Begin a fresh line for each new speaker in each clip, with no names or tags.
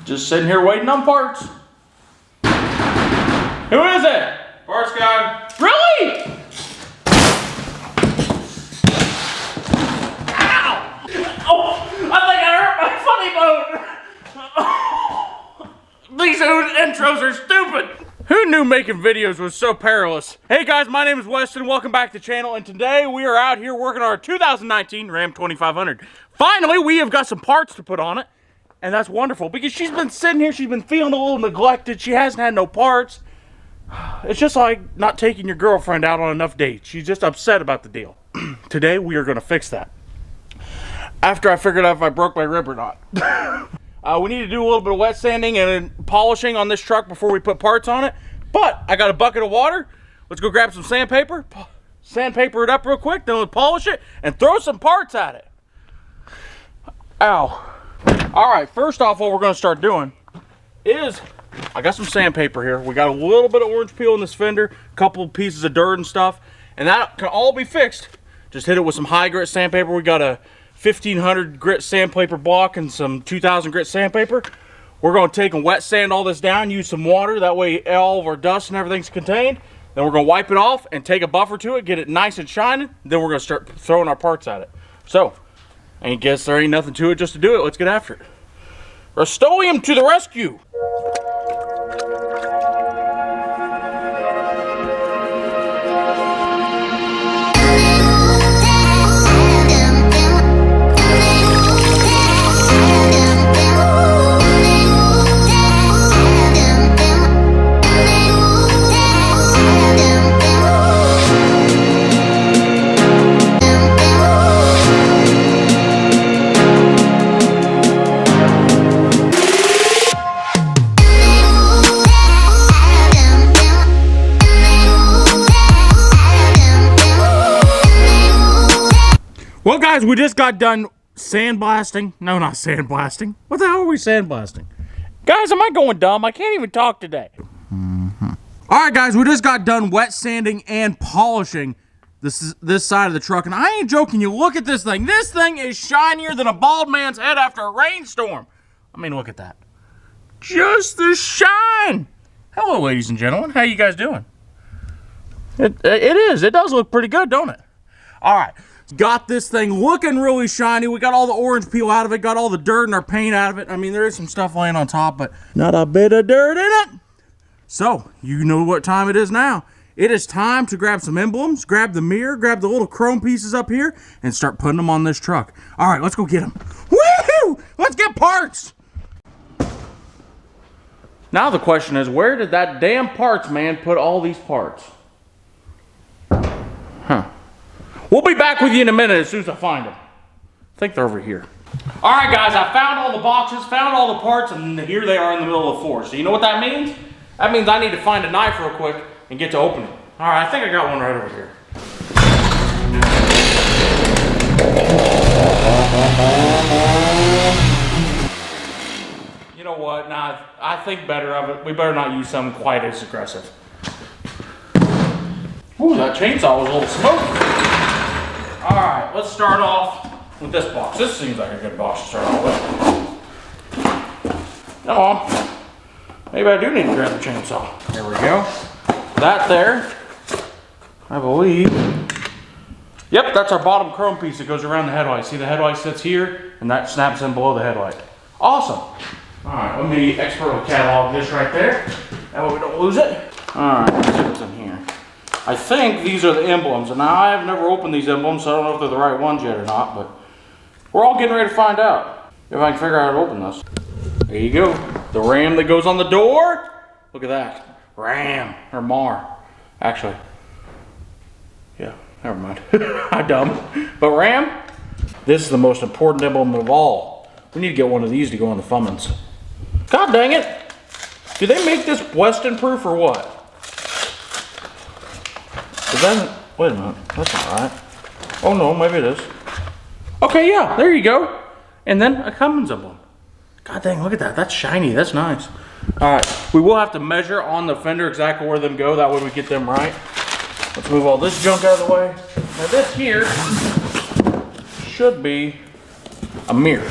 Just sitting here waiting on parts. Who is it? Parts guy. Really? Ow! Oh, I think I hurt my funny bone. These intros are stupid. Who knew making videos was so perilous? Hey guys, my name is Weston. Welcome back to the channel, and today we are out here working on our 2019 Ram 2500. Finally, we have got some parts to put on it, and that's wonderful because she's been sitting here, she's been feeling a little neglected. She hasn't had no parts. It's just like not taking your girlfriend out on enough dates. She's just upset about the deal. Today, we are going to fix that. After I figured out if I broke my rib or not. We need to do a little bit of wet sanding and polishing on this truck before we put parts on it. But I got a bucket of water. Let's go grab some sandpaper. Sandpaper it up real quick. Then we'll polish it and throw some parts at it. Ow. All right, first off, what we're going to start doing is I got some sandpaper here. We got a little bit of orange peel in this fender, a couple of pieces of dirt and stuff, and that can all be fixed. Just hit it with some high grit sandpaper. We got a 1500 grit sandpaper block and some 2000 grit sandpaper. We're going to take and wet sand all this down, use some water, that way all of our dust and everything's contained. Then we're going to wipe it off and take a buffer to it, get it nice and shining. Then we're going to start throwing our parts at it. So, I guess there ain't nothing to it just to do it. Let's get after it. Rust-Oleum to the rescue! Well, guys, we just got done sandblasting. No, not sandblasting. What the hell are we sandblasting? Guys, am I going dumb? I can't even talk today. All right, guys, we just got done wet sanding and polishing this side of the truck. And I ain't joking you. Look at this thing. This thing is shinier than a bald man's head after a rainstorm. I mean, look at that. Just the shine. Hello, ladies and gentlemen. How you guys doing? It is. It does look pretty good, don't it? All right. Got this thing looking really shiny. We got all the orange peel out of it, got all the dirt and our paint out of it. I mean, there is some stuff laying on top, but not a bit of dirt in it. So, you know what time it is now. It is time to grab some emblems, grab the mirror, grab the little chrome pieces up here, and start putting them on this truck. All right, let's go get them. Woohoo! Let's get parts! Now the question is, where did that damn parts man put all these parts? Huh. We'll be back with you in a minute as soon as I find them. I think they're over here. All right, guys, I found all the boxes, found all the parts, and here they are in the middle of the floor. So you know what that means? That means I need to find a knife real quick and get to opening. All right, I think I got one right over here. You know what? Nah, I think better of it. We better not use something quite as aggressive. Ooh, that chainsaw was a little smoky. All right, let's start off with this box. This seems like a good box to start off with. Come on. Maybe I do need to grab the chainsaw. There we go. That there, I believe. Yep, that's our bottom chrome piece that goes around the headlight. See, the headlight sits here, and that snaps in below the headlight. Awesome. All right, let me expertly catalog this right there. That way we don't lose it. All right, let's see what's in here. I think these are the emblems, and I have never opened these emblems, so I don't know if they're the right ones yet or not, but we're all getting ready to find out if I can figure out how to open this. There you go. The Ram that goes on the door. Look at that. Ram, or Mar. Actually, yeah, never mind. I'm dumb. But Ram, this is the most important emblem of all. We need to get one of these to go on the Fummins. God dang it. Do they make this Weston proof or what? Wait a minute, that's not right. Oh no, maybe it is. Okay, yeah, there you go. And then a Cummins emblem. God dang, look at that, that's shiny, that's nice. All right, we will have to measure on the fender exactly where them go, that way we get them right. Let's move all this junk out of the way. Now this here should be a mirror.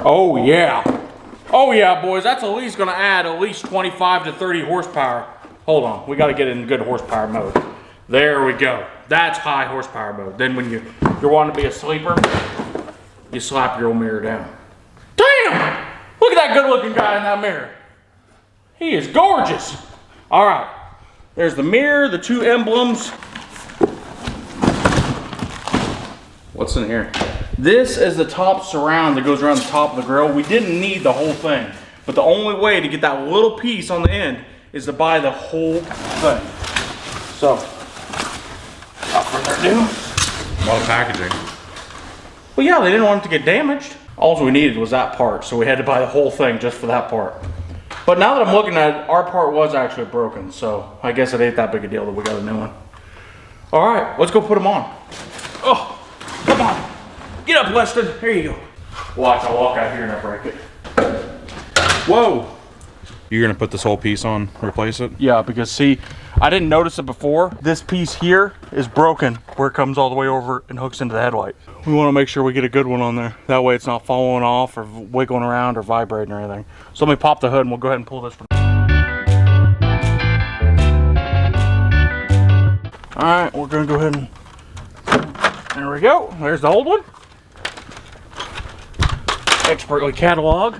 Oh yeah. Oh yeah, boys, that's at least gonna add at least 25 to 30 horsepower. Hold on, we gotta get in good horsepower mode. There we go. That's high horsepower mode. Then when you're wanting to be a sleeper, you slap your old mirror down. Damn! Look at that good looking guy in that mirror. He is gorgeous. All right, there's the mirror, the two emblems. What's in here? This is the top surround that goes around the top of the grill. We didn't need the whole thing, but the only way to get that little piece on the end is to buy the whole thing. So, without further ado.
A lot of packaging.
Well, yeah, they didn't want it to get damaged. All we needed was that part, so we had to buy the whole thing just for that part. But now that I'm looking at it, our part was actually broken, so I guess it ain't that big a deal that we got a new one. All right, let's go put them on. Oh, come on. Get up, Weston. Here you go. Watch, I'll walk out here and I break it. Whoa.
You're gonna put this whole piece on, replace it?
Yeah, because see, I didn't notice it before. This piece here is broken where it comes all the way over and hooks into the headlight. We want to make sure we get a good one on there. That way it's not falling off or wiggling around or vibrating or anything. So let me pop the hood and we'll go ahead and pull this one. All right, we're gonna go ahead and, there we go. There's the old one. Expertly catalog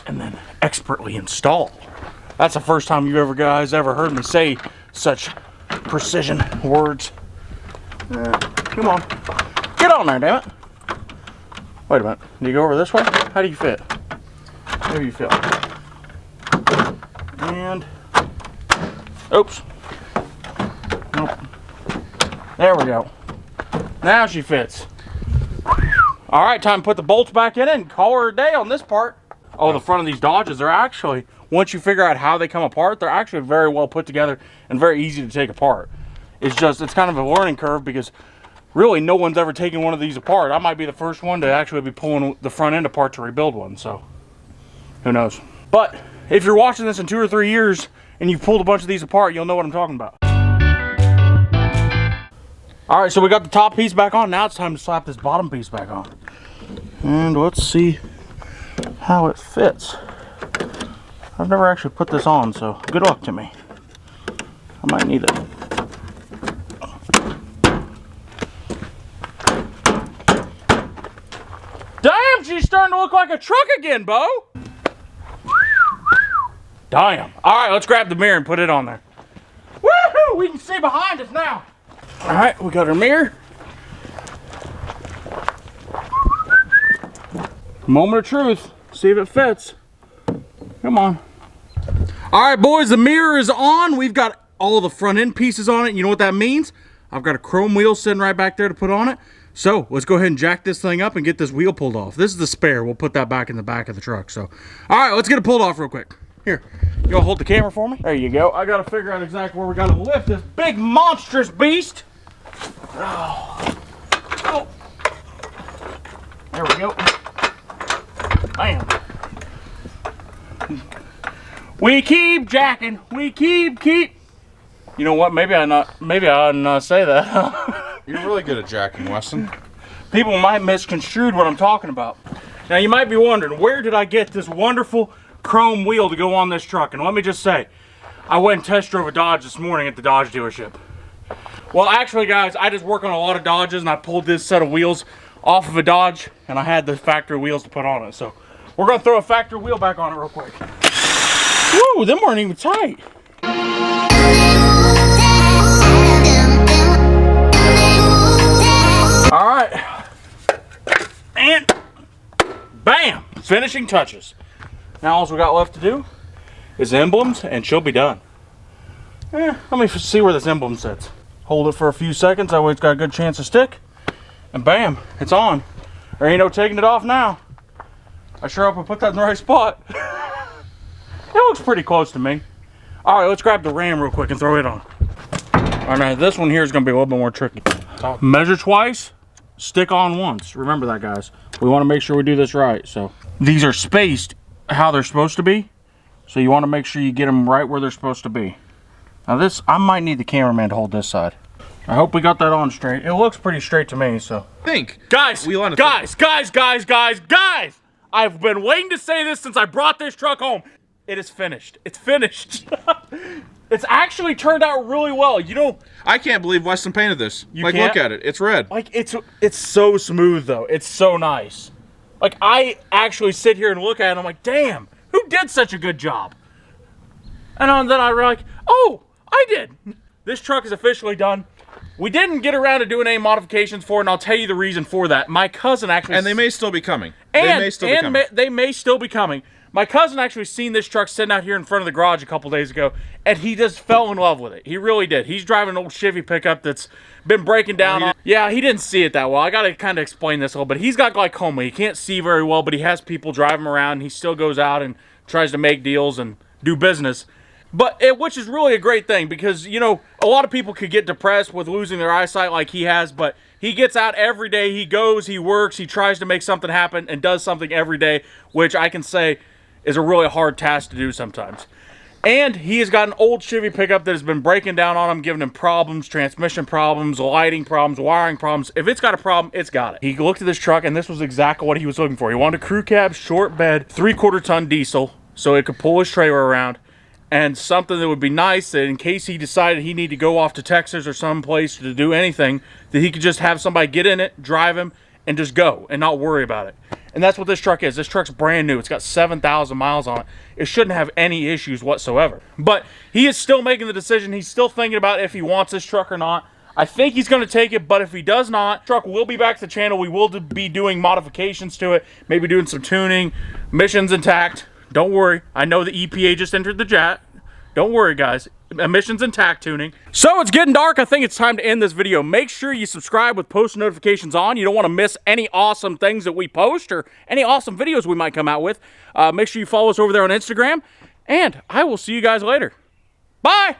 and then expertly install. That's the first time you guys ever heard me say such precision words. Come on, get on there, damn it. Wait a minute, do you go over this way? How do you fit? There you fit. And oops, nope. There we go. Now she fits. All right, time to put the bolts back in it and call her a day on this part. Oh, the front of these Dodges, they're actually, once you figure out how they come apart, they're actually very well put together and very easy to take apart. It's just, it's kind of a learning curve because really no one's ever taken one of these apart. I might be the first one to actually be pulling the front end apart to rebuild one, so who knows. But if you're watching this in 2 or 3 years and you've pulled a bunch of these apart, you'll know what I'm talking about. All right, so we got the top piece back on. Now it's time to slap this bottom piece back on. And let's see how it fits. I've never actually put this on, so good luck to me. I might need it. Damn, she's starting to look like a truck again, Bo. Damn. All right, let's grab the mirror and put it on there. Woohoo! We can see behind us now. All right, we got our mirror. Moment of truth. See if it fits. Come on. All right, boys, the mirror is on. We've got all the front end pieces on it. You know what that means? I've got a chrome wheel sitting right back there to put on it. So let's go ahead and jack this thing up and get this wheel pulled off. This is the spare. We'll put that back in the back of the truck. So, all right, let's get it pulled off real quick. Here, you wanna hold the camera for me? There you go. I gotta figure out exactly where we gotta lift this big monstrous beast. Oh. Oh. There we go. Bam. We keep jacking. We keep. You know what? Maybe I ought not say that.
You're really good at jacking, Weston.
People might misconstrue what I'm talking about. Now you might be wondering, where did I get this wonderful chrome wheel to go on this truck? And let me just say, I went and test drove a Dodge this morning at the Dodge dealership. Well, actually, guys, I just work on a lot of Dodges, and I pulled this set of wheels off of a Dodge, and I had the factory wheels to put on it. So we're gonna throw a factory wheel back on it real quick. Woo, them weren't even tight. All right, and bam, finishing touches. Now all we got left to do is emblems, and she'll be done. Let me see where this emblem sits. Hold it for a few seconds, that way it's got a good chance to stick. And bam, it's on. There ain't no taking it off now. I sure hope I put that in the right spot. It looks pretty close to me. All right, let's grab the ram real quick and throw it on. All right, this one here is gonna be a little bit more tricky. Measure twice, stick on once. Remember that, guys. We wanna make sure we do this right. So these are spaced how they're supposed to be. So you wanna make sure you get them right where they're supposed to be. Now this, I might need the cameraman to hold this side. I hope we got that on straight. It looks pretty straight to me, so. Guys, I've been waiting to say this since I brought this truck home. It is finished. It's finished. It's actually turned out really well. You know,
I can't believe Westen painted this. Like, look at it. It's red.
Like, it's so smooth, though. It's so nice. Like, I actually sit here and look at it, and I'm like, damn, who did such a good job? And then I'm like, oh, I did. This truck is officially done. We didn't get around to doing any modifications for it, and I'll tell you the reason for that. My cousin actually...
And they may still be coming.
They may still be coming. My cousin actually seen this truck sitting out here in front of the garage a couple days ago, and he just fell in love with it. He really did. He's driving an old Chevy pickup that's been breaking down. Yeah, he didn't see it that well. I got to kind of explain this a little bit. He's got glaucoma. He can't see very well, but he has people drive him around, and he still goes out and tries to make deals and do business. Which is really a great thing because, you know, a lot of people could get depressed with losing their eyesight like he has, but he gets out every day. He goes, he works, he tries to make something happen and does something every day, which I can say is a really hard task to do sometimes. And he has got an old Chevy pickup that has been breaking down on him, giving him problems, transmission problems, lighting problems, wiring problems. If it's got a problem, it's got it. He looked at this truck, and this was exactly what he was looking for. He wanted a crew cab, short bed, 3/4 ton diesel, so it could pull his trailer around, and something that would be nice that in case he decided he needed to go off to Texas or someplace to do anything, that he could just have somebody get in it, drive him, and just go and not worry about it. And that's what this truck is. This truck's brand new. It's got 7,000 miles on it. It shouldn't have any issues whatsoever. But he is still making the decision. He's still thinking about if he wants this truck or not. I think he's going to take it, but if he does not, the truck will be back to the channel. We will be doing modifications to it, maybe doing some tuning, emissions intact. Don't worry. I know the EPA just entered the chat. Don't worry, guys. Emissions and tack tuning. So it's getting dark. I think it's time to end this video. Make sure you subscribe with post notifications on. You don't want to miss any awesome things that we post or any awesome videos we might come out with. Make sure you follow us over there on Instagram. And I will see you guys later. Bye!